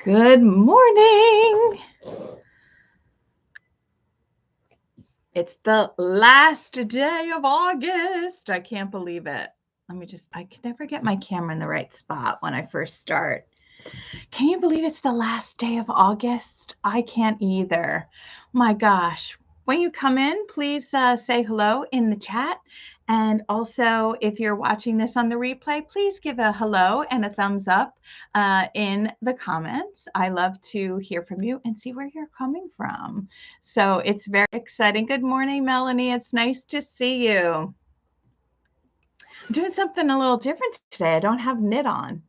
Good morning. It's the last day of August. I can't believe it. I can never get my camera in the right spot when I first start. Can you believe it's the last day of August? I can't either. My gosh. When you come in, please say hello in the chat. And also, if you're watching this on the replay, please give a hello and a thumbs up in the comments. I love to hear from you and see where you're coming from. So it's very exciting. Good morning, Melanie. It's nice to see you. I'm doing something a little different today. I don't have knit on.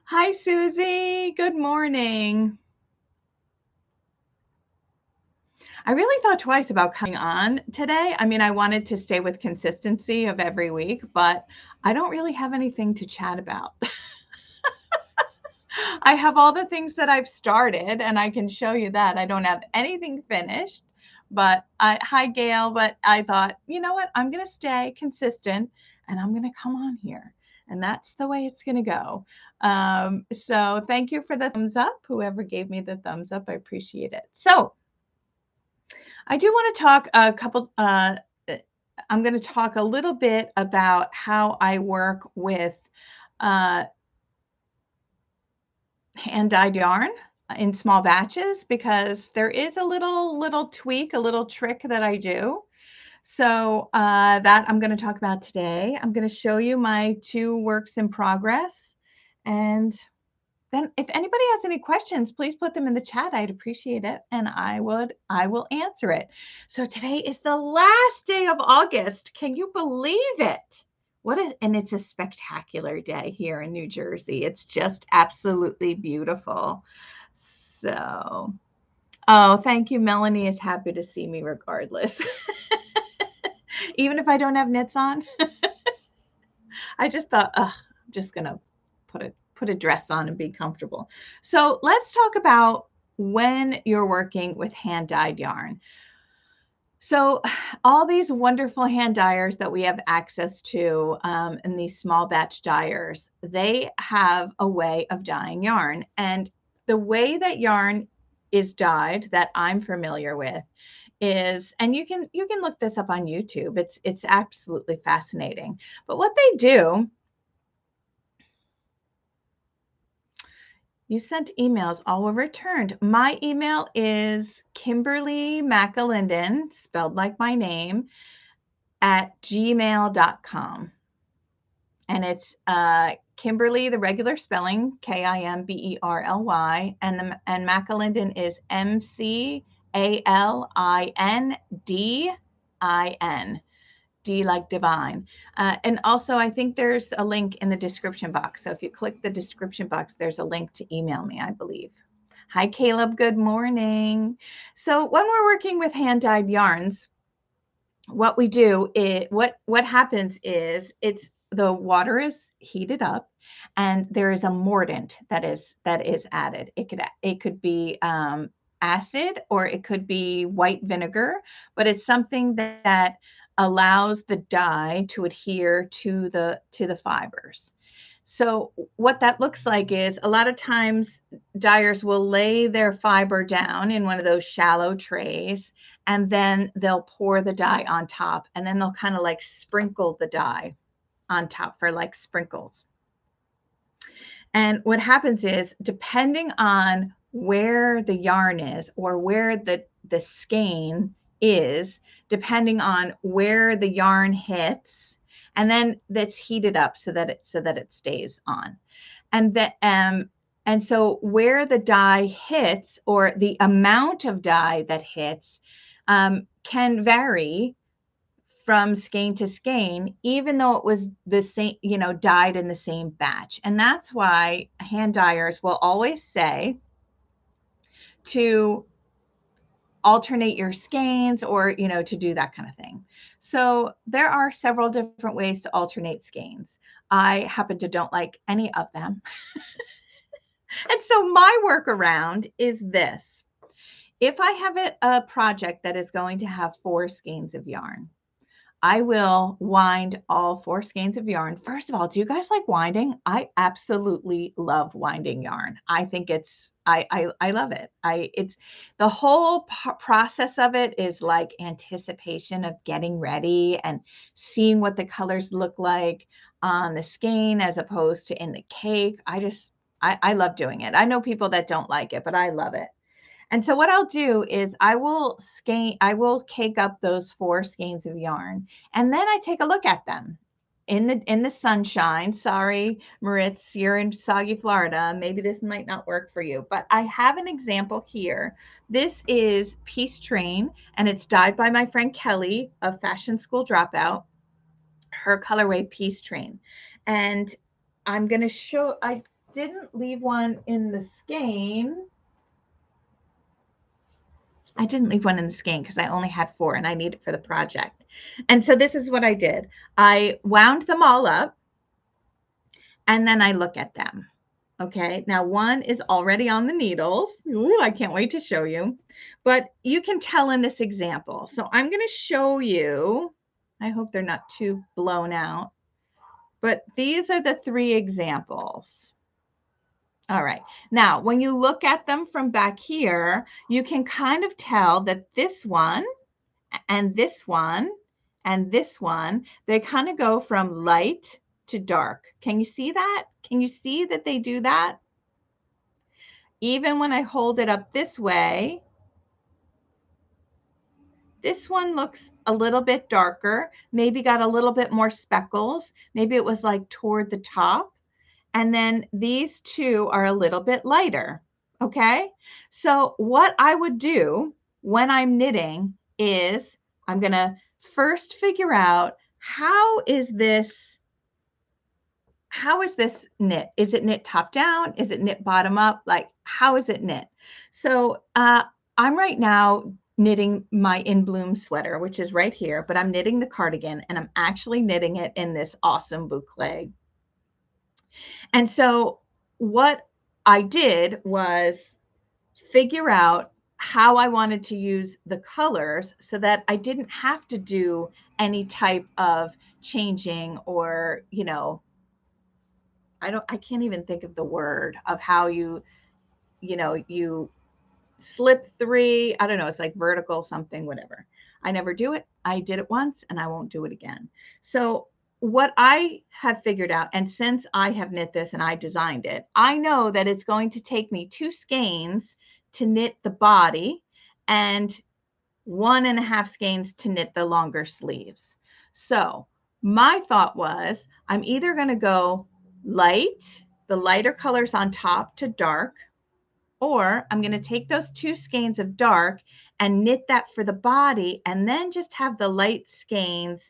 Hi, Susie. Good morning. I really thought twice about coming on today. I mean, I wanted to stay with consistency of every week, but I don't really have anything to chat about. I have all the things that I've started, and I can show you that. I don't have anything finished, but hi, Gail. But I thought, you know what? I'm going to stay consistent, and I'm going to come on here. And that's the way it's going to go. So thank you for the thumbs up. Whoever gave me the thumbs up, I appreciate it. So I do want to talk I'm going to talk a little bit about how I work with hand-dyed yarn in small batches, because there is a little tweak, a little trick that I do. So that I'm going to talk about today. I'm going to show you my 2 works in progress. And then if anybody has any questions, please put them in the chat. I'd appreciate it. And I will answer it. So today is the last day of August. Can you believe it? And it's a spectacular day here in New Jersey. It's just absolutely beautiful. So, oh, thank you. Melanie is happy to see me regardless. Even if I don't have knits on. I just thought, I'm just going to put a dress on and be comfortable. So let's talk about when you're working with hand-dyed yarn. So all these wonderful hand dyers that we have access to in these small batch dyers, they have a way of dyeing yarn. And the way that yarn is dyed that I'm familiar with is, and you can look this up on YouTube. It's absolutely fascinating. But what they do, you sent emails, all were returned. My email is Kimberly McAlinden, spelled like my name, at gmail.com. And it's Kimberly, the regular spelling, Kimberly, and McAlinden is McAlindin. D like divine. And also, I think there's a link in the description box. So if you click the description box, there's a link to email me, I believe. Hi, Caleb. Good morning. So when we're working with hand-dyed yarns, what we do is what happens is the water is heated up, and there is a mordant that is added. It could be acid, or it could be white vinegar, but it's something that allows the dye to adhere to the fibers. So what that looks like is, a lot of times dyers will lay their fiber down in one of those shallow trays, and then they'll pour the dye on top, and then they'll kind of like sprinkle the dye on top for like sprinkles. And what happens is, depending on where the yarn is, or where the skein is, depending on where the yarn hits, and then that's heated up so that it stays on. And so where the dye hits, or the amount of dye that hits, can vary from skein to skein, even though it was the same, dyed in the same batch. And that's why hand dyers will always say to alternate your skeins, or to do that kind of thing. So there are several different ways to alternate skeins. I happen to don't like any of them. And so my workaround is this: if I have a project that is going to have 4 skeins of yarn, I will wind all 4 skeins of yarn. First of all, do you guys like winding? I absolutely love winding yarn. I think it's I love it. It's the whole process of it is like anticipation of getting ready and seeing what the colors look like on the skein as opposed to in the cake. I love doing it. I know people that don't like it, but I love it. And so what I'll do is I will cake up those 4 skeins of yarn, and then I take a look at them in the sunshine. Sorry, Maritz, you're in soggy Florida. Maybe this might not work for you, but I have an example here. This is Peace Train, and it's dyed by my friend Kelly of Fashion School Dropout. Her colorway Peace Train, and I'm going to show. I didn't leave one in the skein. I didn't leave one in the skein because I only had 4 and I need it for the project. And so this is what I did. I wound them all up and then I look at them. Okay, now one is already on the needles. Ooh, I can't wait to show you. But you can tell in this example. So I'm going to show you. I hope they're not too blown out. But these are the 3 examples. All right. Now, when you look at them from back here, you can kind of tell that this one and this one and this one, they kind of go from light to dark. Can you see that? Can you see that they do that? Even when I hold it up this way, this one looks a little bit darker, maybe got a little bit more speckles. Maybe it was like toward the top. And then these 2 are a little bit lighter. Okay. So what I would do when I'm knitting is I'm going to first figure out how is this knit? Is it knit top down? Is it knit bottom up? Like, how is it knit? So I'm right now knitting my In Bloom sweater, which is right here, but I'm knitting the cardigan and I'm actually knitting it in this awesome boucle. And so what I did was figure out how I wanted to use the colors so that I didn't have to do any type of changing or, I can't even think of the word of how you slip 3, I don't know, it's like vertical something, whatever. I never do it. I did it once and I won't do it again. So what I have figured out, and since I have knit this and I designed it, I know that it's going to take me 2 skeins to knit the body and 1.5 skeins to knit the longer sleeves. So my thought was I'm either going to go light, the lighter colors on top to dark, or I'm going to take those 2 skeins of dark and knit that for the body and then just have the light skeins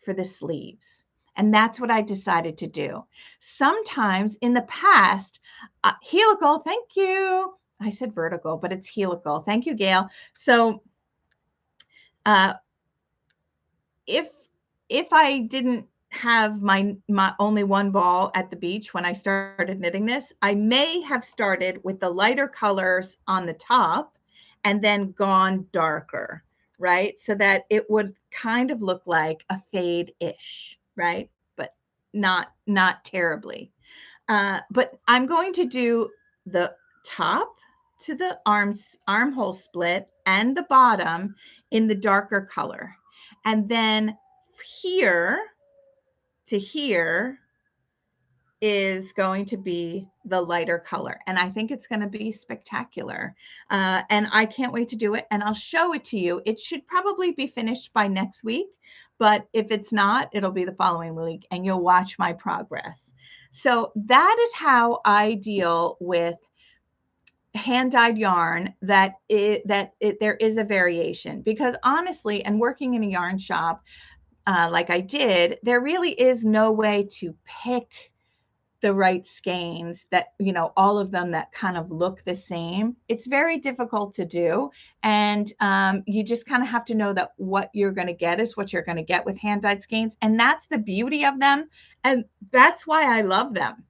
for the sleeves. And that's what I decided to do. Sometimes in the past, helical, thank you. I said vertical, but it's helical. Thank you, Gail. So if I didn't have my only one ball at the beach when I started knitting this, I may have started with the lighter colors on the top and then gone darker, right? So that it would kind of look like a fade-ish, right? But not terribly. But I'm going to do the top to the armhole split and the bottom in the darker color. And then here to here is going to be the lighter color. And I think it's going to be spectacular. And I can't wait to do it. And I'll show it to you. It should probably be finished by next week. But if it's not, it'll be the following week and you'll watch my progress. So that is how I deal with hand-dyed yarn there is a variation, because honestly, and working in a yarn shop like I did, there really is no way to pick the right skeins that, all of them that kind of look the same. It's very difficult to do. And you just kind of have to know that what you're going to get is what you're going to get with hand-dyed skeins. And that's the beauty of them. And that's why I love them.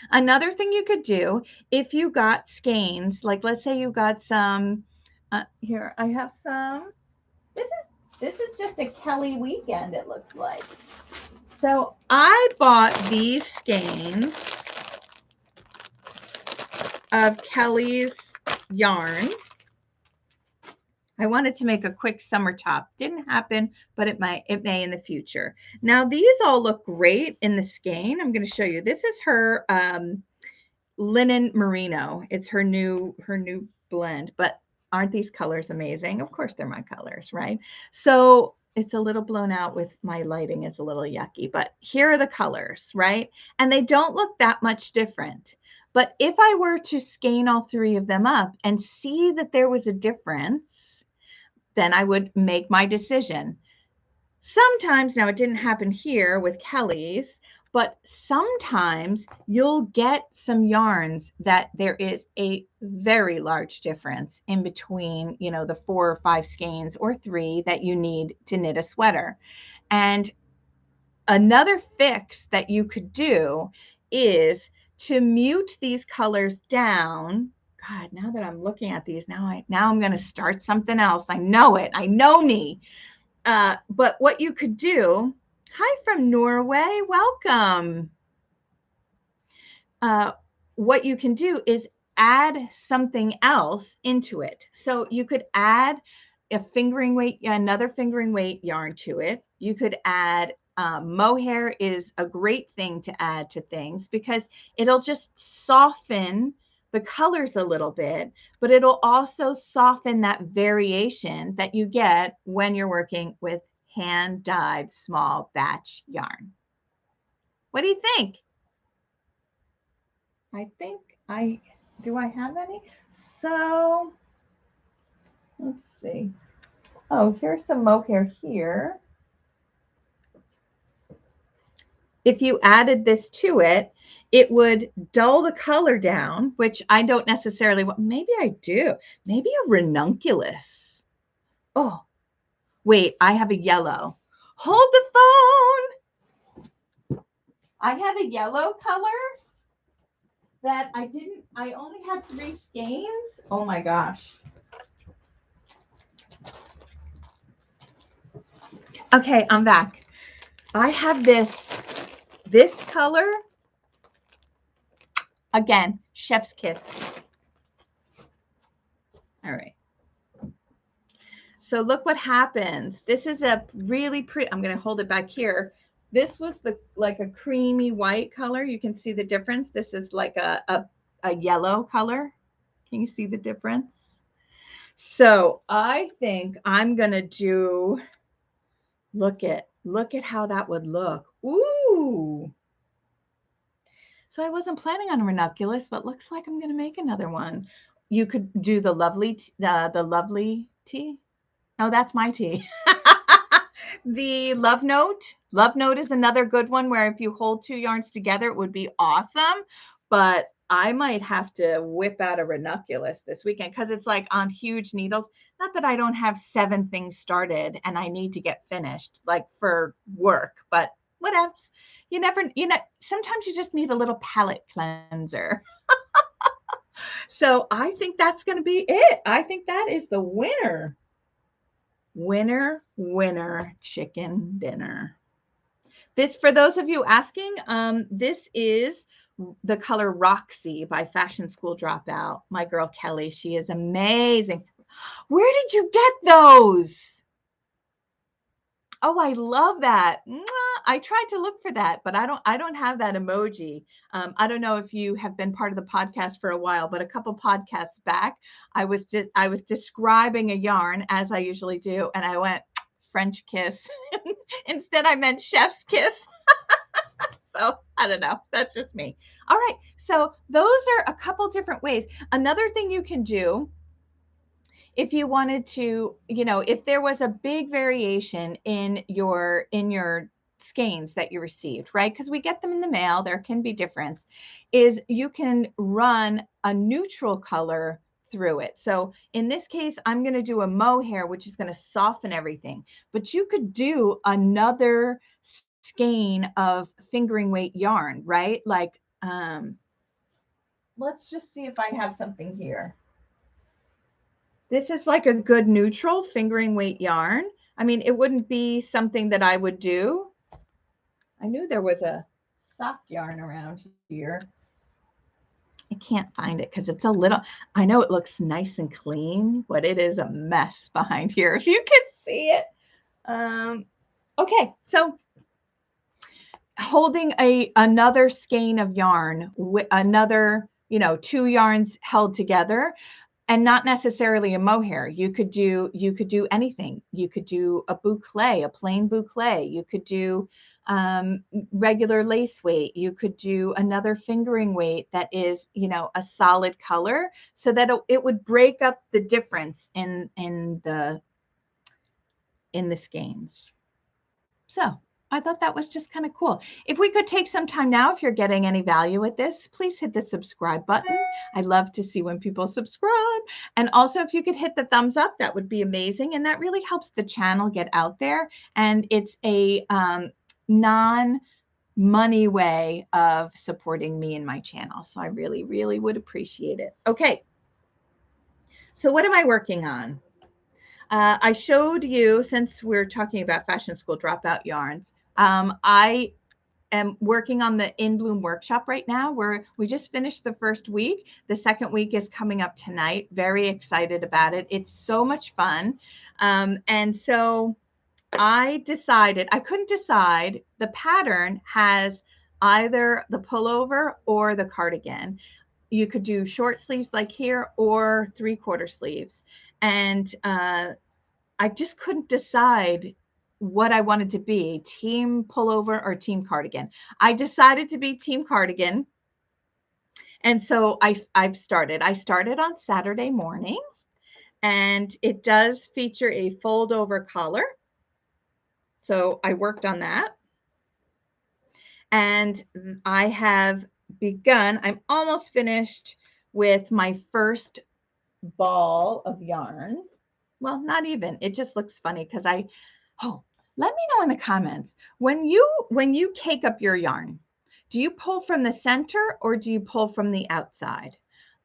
Another thing you could do if you got skeins, like let's say you got some, here I have some, this is This is just a Kelly weekend, it looks like. So I bought these skeins of Kelly's yarn. I wanted to make a quick summer top. Didn't happen, but it may in the future. Now these all look great in the skein. I'm going to show you. This is her linen merino. It's her new blend. But aren't these colors amazing? Of course they're my colors, right? So it's a little blown out with my lighting. It's a little yucky, but here are the colors, right? And they don't look that much different. But if I were to skein all three of them up and see that there was a difference, then I would make my decision. Sometimes, now it didn't happen here with Kelly's, but sometimes you'll get some yarns that there is a very large difference in between, you know, the 4 or 5 skeins or 3 that you need to knit a sweater. And another fix that you could do is to mute these colors down. God, now that I'm looking at these, now I'm going to start something else. I know it. I know me. But what you could do, hi from Norway, welcome. What you can do is add something else into it. So you could add another fingering weight yarn to it. You could add mohair is a great thing to add to things because it'll just soften the colors a little bit, but it'll also soften that variation that you get when you're working with hand-dyed small batch yarn. What do you think? Do I have any? So let's see. Oh, here's some mohair here. If you added this to it, it would dull the color down, which I don't necessarily want. Maybe I do. Maybe a ranunculus. Oh, wait, I have a yellow. Hold the phone. I have a yellow color that I only had 3 skeins. Oh my gosh. Okay, I'm back. I have this color. Again, chef's kiss. All right. So look what happens. This is a really pretty, I'm going to hold it back here. This was like a creamy white color. You can see the difference. This is like a yellow color. Can you see the difference? So I think I'm going to do, look at how that would look. Ooh. So I wasn't planning on a ranunculus, but looks like I'm going to make another one. You could do the lovely tea. No, that's my tea. The love note. Love note is another good one where if you hold 2 yarns together, it would be awesome. But I might have to whip out a ranunculus this weekend because it's like on huge needles. Not that I don't have 7 things started and I need to get finished like for work, but what else? Sometimes you just need a little palette cleanser. So I think that's going to be it. I think that is the winner. Winner, winner, chicken dinner. This, for those of you asking, this is the color Roxy by Fashion School Dropout. My girl Kelly, she is amazing. Where did you get those? Oh, I love that. I tried to look for that, but I don't have that emoji. I don't know if you have been part of the podcast for a while, but a couple podcasts back, I was describing a yarn as I usually do, and I went French kiss. Instead, I meant chef's kiss. So I don't know. That's just me. All right. So those are a couple different ways. Another thing you can do, if you wanted to, if there was a big variation in your skeins that you received, right? Because we get them in the mail, there can be difference, is you can run a neutral color through it. So in this case, I'm going to do a mohair, which is going to soften everything. But you could do another skein of fingering weight yarn, right? Like, let's just see if I have something here. This is like a good neutral fingering weight yarn. I mean, it wouldn't be something that I would do. I knew there was a sock yarn around here. I can't find it because it's a little, I know it looks nice and clean, but it is a mess behind here. If you can see it. Okay, so holding another skein of yarn with another, 2 yarns held together, and not necessarily a mohair. You could do anything. You could do a boucle, a plain boucle. You could do regular lace weight. You could do another fingering weight that is, a solid color, so that it would break up the difference in the skeins. So I thought that was just kind of cool. If we could take some time now, if you're getting any value with this, please hit the subscribe button. I love to see when people subscribe. And also, if you could hit the thumbs up, that would be amazing. And that really helps the channel get out there. And it's a non-money way of supporting me and my channel. So I really, really would appreciate it. Okay. So what am I working on? I showed you, since we're talking about Fashion School Dropout yarns, I am working on the In Bloom workshop right now, where we just finished the first week. The second week is coming up tonight. Very excited about it. It's so much fun. And so I decided, I couldn't decide. The pattern has either the pullover or the cardigan. You could do short sleeves like here, or 3/4 sleeves. And I just couldn't decide what I wanted to be, team pullover or team cardigan. I decided to be team cardigan. And so I've started. I started on Saturday morning, and it does feature a fold over collar. So I worked on that. And I have begun, I'm almost finished with my first ball of yarn. Well, not even. It just looks funny because let me know in the comments, when you cake up your yarn, do you pull from the center or do you pull from the outside?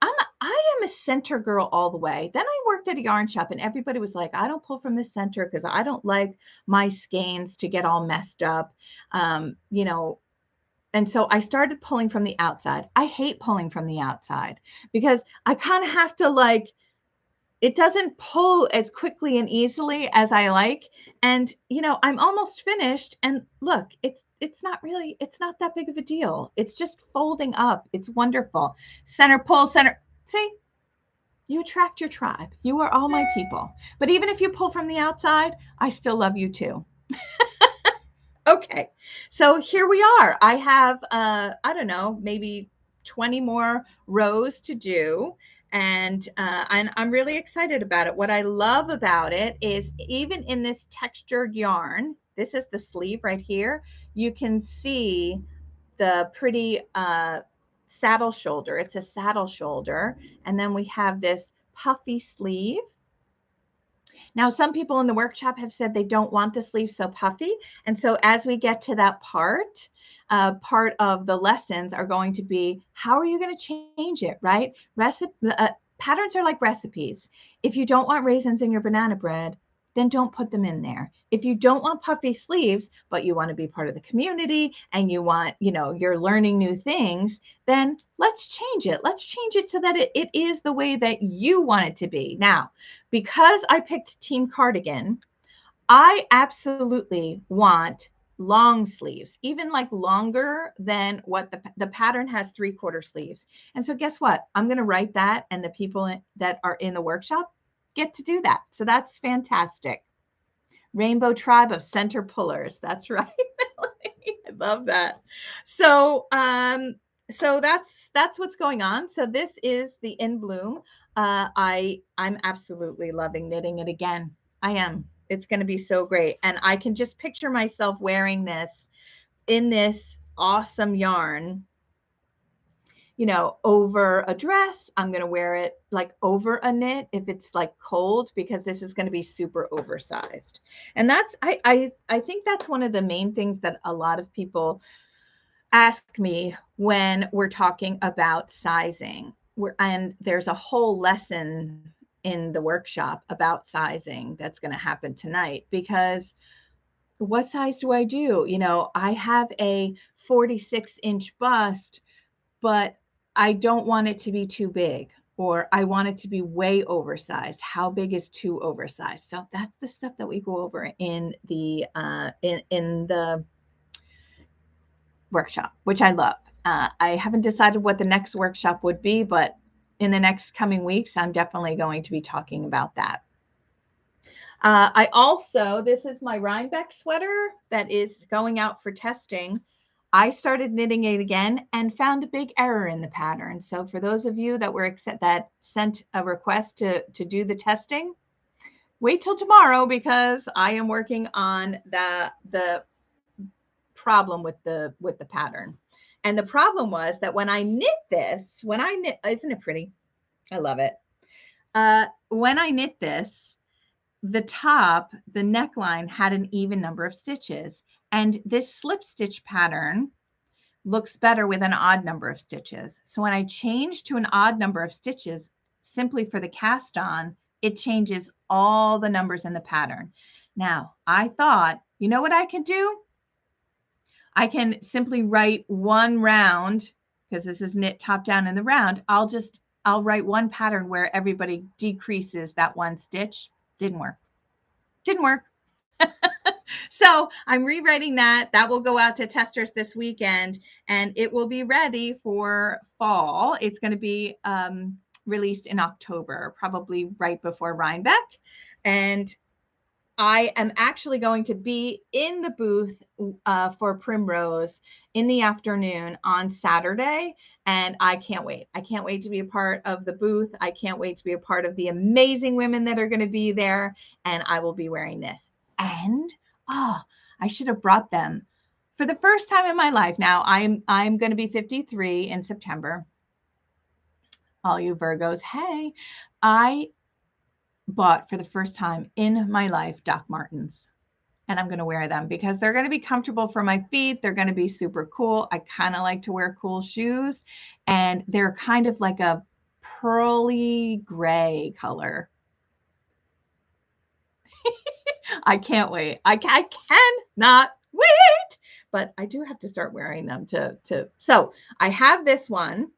I am a center girl all the way. Then I worked at a yarn shop and everybody was like, I don't pull from the center because I don't like my skeins to get all messed up. And so I started pulling from the outside. I hate pulling from the outside because I kind of have to it doesn't pull as quickly and easily as I like. And, I'm almost finished. And look, it's not that big of a deal. It's just folding up. It's wonderful. Center pull, center. See, you attract your tribe. You are all my people. But even if you pull from the outside, I still love you too. Okay, so here we are. I have, I don't know, maybe 20 more rows to do. And I'm really excited about it. What I love about it is, even in this textured yarn, this is the sleeve right here, you can see the pretty saddle shoulder. It's a saddle shoulder. And then we have this puffy sleeve. Now, some people in the workshop have said they don't want the sleeve so puffy. And so as we get to that part of the lessons are going to be, how are you going to change it, right? Patterns are like recipes. If you don't want raisins in your banana bread, then don't put them in there. If you don't want puffy sleeves, but you want to be part of the community and you want, you're learning new things, then let's change it. Let's change it so that it is the way that you want it to be. Now, because I picked team cardigan, I absolutely want long sleeves, even like longer than what the pattern has 3/4 sleeves. And so guess what? I'm going to write that, and the people that are in the workshop get to do that. So that's fantastic. Rainbow tribe of center pullers. That's right. I love that. So that's what's going on. So this is the In Bloom. I'm absolutely loving knitting it again. I am. It's going to be so great. And I can just picture myself wearing this in this awesome yarn, over a dress. I'm going to wear it like over a knit if it's like cold, because this is going to be super oversized. And I think that's one of the main things that a lot of people ask me when we're talking about sizing. And there's a whole lesson in the workshop about sizing that's going to happen tonight, because what size do I do? You know, I have a 46-inch bust, but I don't want it to be too big, or I want it to be way oversized. How big is too oversized? So that's the stuff that we go over in the workshop, which I love. I haven't decided what the next workshop would be, but in the next coming weeks, I'm definitely going to be talking about that. I also, this is my Rhinebeck sweater that is going out for testing. I started knitting it again and found a big error in the pattern. So for those of you that sent a request to do the testing, wait till tomorrow, because I am working on the problem with the pattern. And the problem was that when I knit this, isn't it pretty? I love it. When I knit this, the neckline had an even number of stitches, and this slip stitch pattern looks better with an odd number of stitches. So when I change to an odd number of stitches, simply for the cast on, it changes all the numbers in the pattern. Now, I thought, you know what I can do? I can simply write one round, because this is knit top down in the round. I'll write one pattern where everybody decreases that one stitch. Didn't work. So I'm rewriting that. That will go out to testers this weekend, and it will be ready for fall. It's going to be released in October, probably right before Rhinebeck. And I am actually going to be in the booth for Primrose in the afternoon on Saturday, and I can't wait. I can't wait to be a part of the booth. I can't wait to be a part of the amazing women that are going to be there, and I will be wearing this. And I should have brought them for the first time in my life. Now I'm going to be 53 in September. All you Virgos, hey, I bought for the first time in my life Doc Martens, and I'm going to wear them because they're going to be comfortable for my feet. They're going to be super cool. I kind of like to wear cool shoes, and they're kind of like a pearly gray color. I can't wait. I cannot wait, but I do have to start wearing them so I have this one.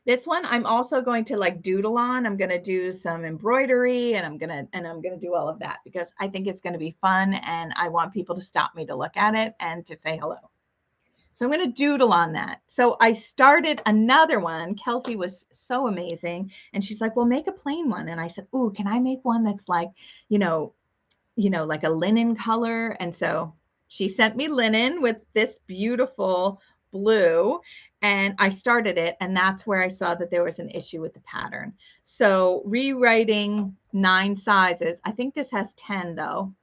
This one I'm also going to like doodle on. I'm going to do some embroidery, and I'm going to do all of that because I think it's going to be fun, and I want people to stop me to look at it and to say hello. So I'm going to doodle on that. So I started another one. Kelsey was so amazing, and she's like, well, make a plain one. And I said, ooh, can I make one that's like, like a linen color? And so she sent me linen with this beautiful blue, and I started it, and that's where I saw that there was an issue with the pattern. So rewriting 9 sizes. I think this has 10 though.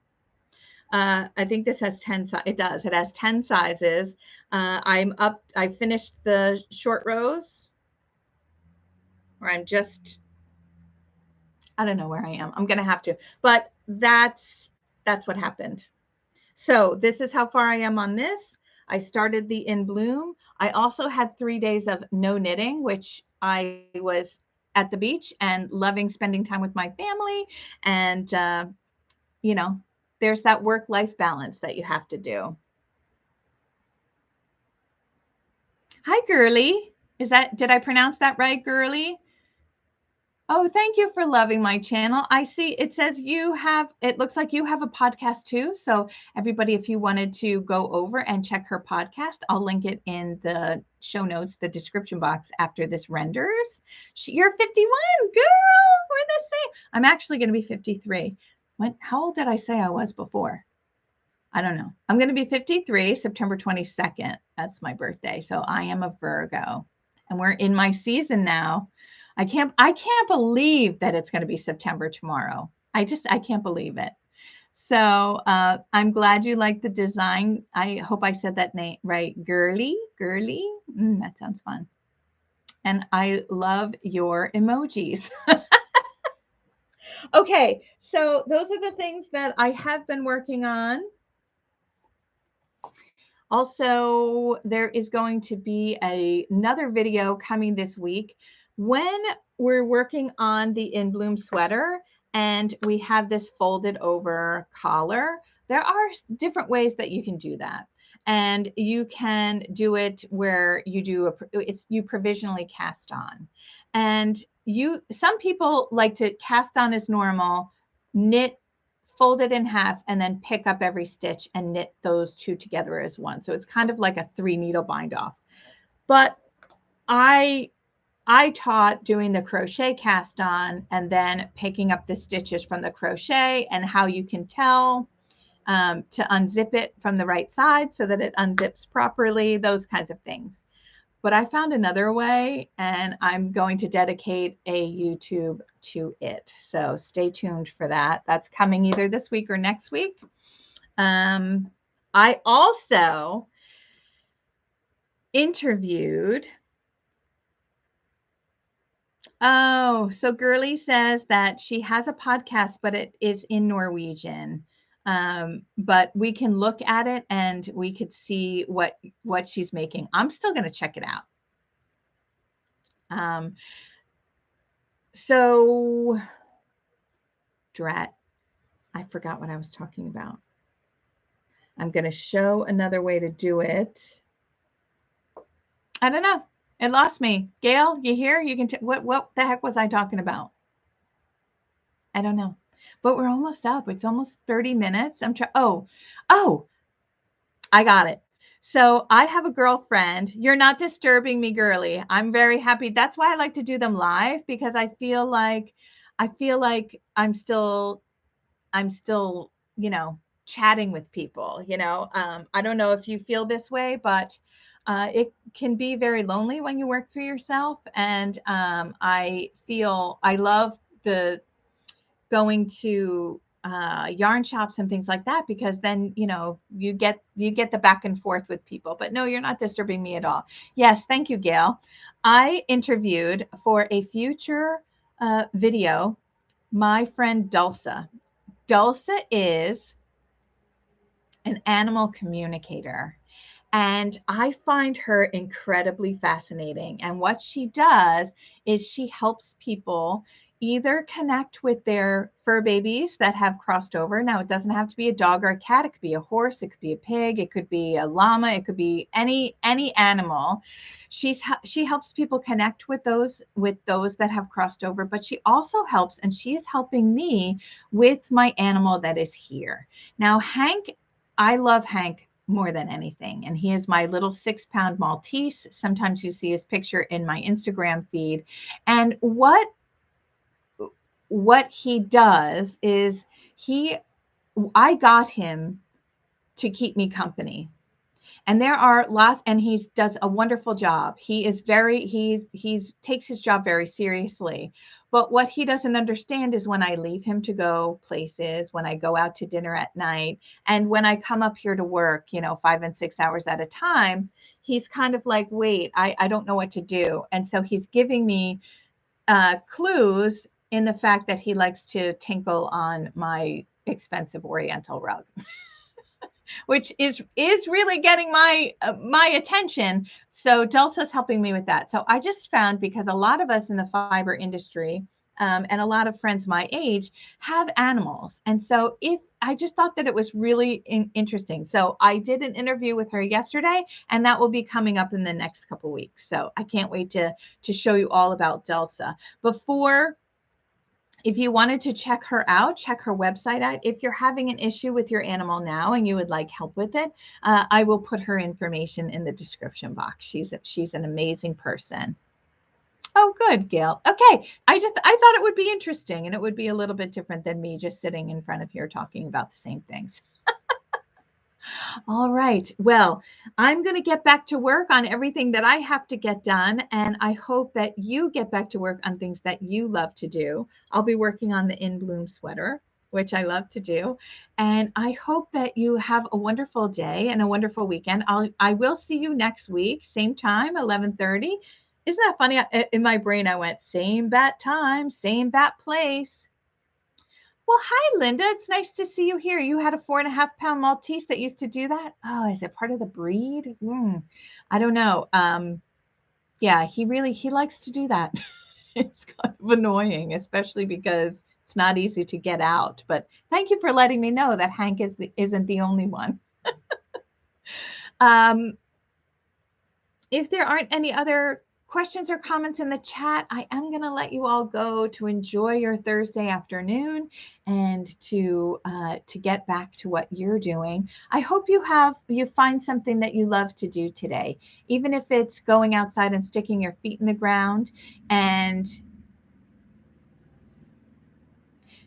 I think this has 10. It does. It has 10 sizes. I finished the short rows, or I don't know where I am. I'm going to have to, but that's what happened. So this is how far I am on this. I started the In Bloom. I also had 3 days of no knitting, which I was at the beach and loving spending time with my family. And, there's that work-life balance that you have to do. Hi, Girly. Did I pronounce that right, Girly? Oh, thank you for loving my channel. I see it says it looks like you have a podcast too. So everybody, if you wanted to go over and check her podcast, I'll link it in the show notes, the description box after this renders. You're 51, girl. We're the same. I'm actually going to be 53. How old did I say I was before? I don't know. I'm going to be 53, September 22nd. That's my birthday. So I am a Virgo, and we're in my season now. I can't believe that it's going to be September tomorrow. I can't believe it. So I'm glad you like the design. I hope I said that name right. Girly. That sounds fun. And I love your emojis. Okay, so those are the things that I have been working on. Also, there is going to be another video coming this week. When we're working on the In Bloom sweater, and we have this folded over collar. There are different ways that you can do that. And you can do it where you do you provisionally cast on. And some people like to cast on as normal, knit, fold it in half, and then pick up every stitch and knit those two together as one. So it's kind of like a 3-needle bind off. But I taught doing the crochet cast on and then picking up the stitches from the crochet and how you can tell to unzip it from the right side so that it unzips properly, those kinds of things. But I found another way, and I'm going to dedicate a YouTube to it. So stay tuned for that. That's coming either this week or next week. I also interviewed. Oh, so Girly says that she has a podcast, but it is in Norwegian. But we can look at it and we could see what she's making. I'm still going to check it out. So drat, I forgot what I was talking about. I'm going to show another way to do it. I don't know. It lost me. Gail, you here? You can what the heck was I talking about? I don't know. But we're almost up. It's almost 30 minutes. Oh, I got it. So I have a girlfriend. You're not disturbing me, girly. I'm very happy. That's why I like to do them live, because I feel like I'm still, chatting with people, I don't know if you feel this way, but it can be very lonely when you work for yourself. And I love going to yarn shops and things like that, because then you get the back and forth with people. But no, you're not disturbing me at all. Yes, thank you, Gail. I interviewed for a future video my friend Dulce. Dulce is an animal communicator, and I find her incredibly fascinating. And what she does is she helps people either connect with their fur babies that have crossed over. Now, it doesn't have to be a dog or a cat. It could be a horse. It could be a pig. It could be a llama. It could be any animal. She helps people connect with those that have crossed over. But she also helps, and she is helping me with my animal that is here. Now, Hank, I love Hank more than anything. And he is my little 6-pound Maltese. Sometimes you see his picture in my Instagram feed. And what he does is I got him to keep me company. And there are lots, and he does a wonderful job. He takes his job very seriously. But what he doesn't understand is when I leave him to go places, when I go out to dinner at night, and when I come up here to work, 5 and 6 hours at a time, he's kind of like, wait, I don't know what to do. And so he's giving me clues in the fact that he likes to tinkle on my expensive Oriental rug. Which is really getting my attention. So Dulce's helping me with that. So I just found, because a lot of us in the fiber industry and a lot of friends my age have animals. And so I just thought that it was really interesting. So I did an interview with her yesterday, and that will be coming up in the next couple of weeks. So I can't wait to show you all about Dulce. If you wanted to check her out, check her website out. If you're having an issue with your animal now and you would like help with it, I will put her information in the description box. She's an amazing person. Oh, good, Gail. Okay. I thought it would be interesting, and it would be a little bit different than me just sitting in front of here talking about the same things. All right. Well, I'm going to get back to work on everything that I have to get done. And I hope that you get back to work on things that you love to do. I'll be working on the In Bloom sweater, which I love to do. And I hope that you have a wonderful day and a wonderful weekend. I will see you next week, same time, 11:30. Isn't that funny? In my brain, I went, same bat time, same bat place. Well, hi, Linda. It's nice to see you here. You had a 4.5-pound Maltese that used to do that. Oh, is it part of the breed? I don't know. Yeah, he likes to do that. It's kind of annoying, especially because it's not easy to get out. But thank you for letting me know that Hank isn't the only one. If there aren't any other questions or comments in the chat, I am going to let you all go to enjoy your Thursday afternoon and to get back to what you're doing. I hope you find something that you love to do today, even if it's going outside and sticking your feet in the ground. And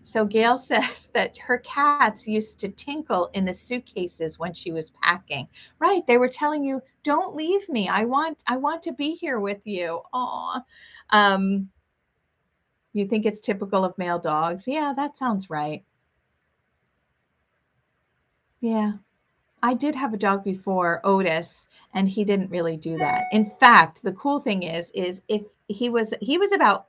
so Gail says that her cats used to tinkle in the suitcases when she was packing. Right. They were telling you, don't leave me. I want to be here with you. Aw. You think it's typical of male dogs? Yeah, that sounds right. Yeah. I did have a dog before, Otis, and he didn't really do that. In fact, the cool thing is if he was about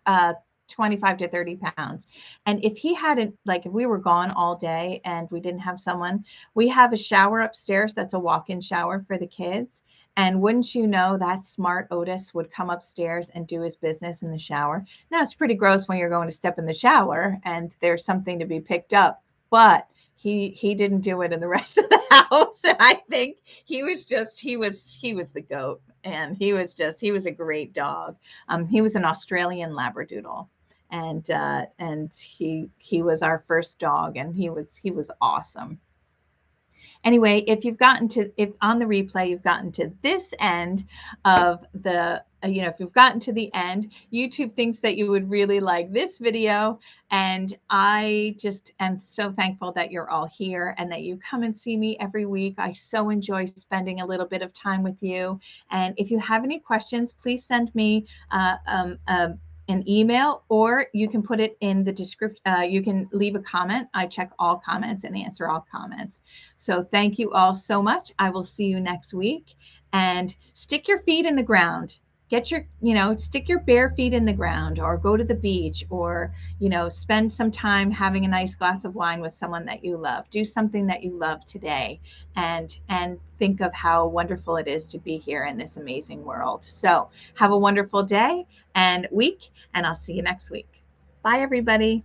25 to 30 pounds. And if he hadn't, like if we were gone all day and we didn't have someone, we have a shower upstairs that's a walk-in shower for the kids. And wouldn't you know, that smart Otis would come upstairs and do his business in the shower. Now, it's pretty gross when you're going to step in the shower and there's something to be picked up, but he didn't do it in the rest of the house. And I think he was the goat, and he was a great dog. He was an Australian Labradoodle, and he was our first dog, and he was awesome. Anyway, if on the replay you've gotten to this end of the, if you've gotten to the end, YouTube thinks that you would really like this video. And I just am so thankful that you're all here and that you come and see me every week. I so enjoy spending a little bit of time with you. And if you have any questions, please send me an email, or you can put it in the description. You can leave a comment. I check all comments and answer all comments. So thank you all so much. I will see you next week, and stick your feet in the ground. Stick your bare feet in the ground, or go to the beach, or, spend some time having a nice glass of wine with someone that you love. Do something that you love today, and think of how wonderful it is to be here in this amazing world. So have a wonderful day and week, and I'll see you next week. Bye, everybody.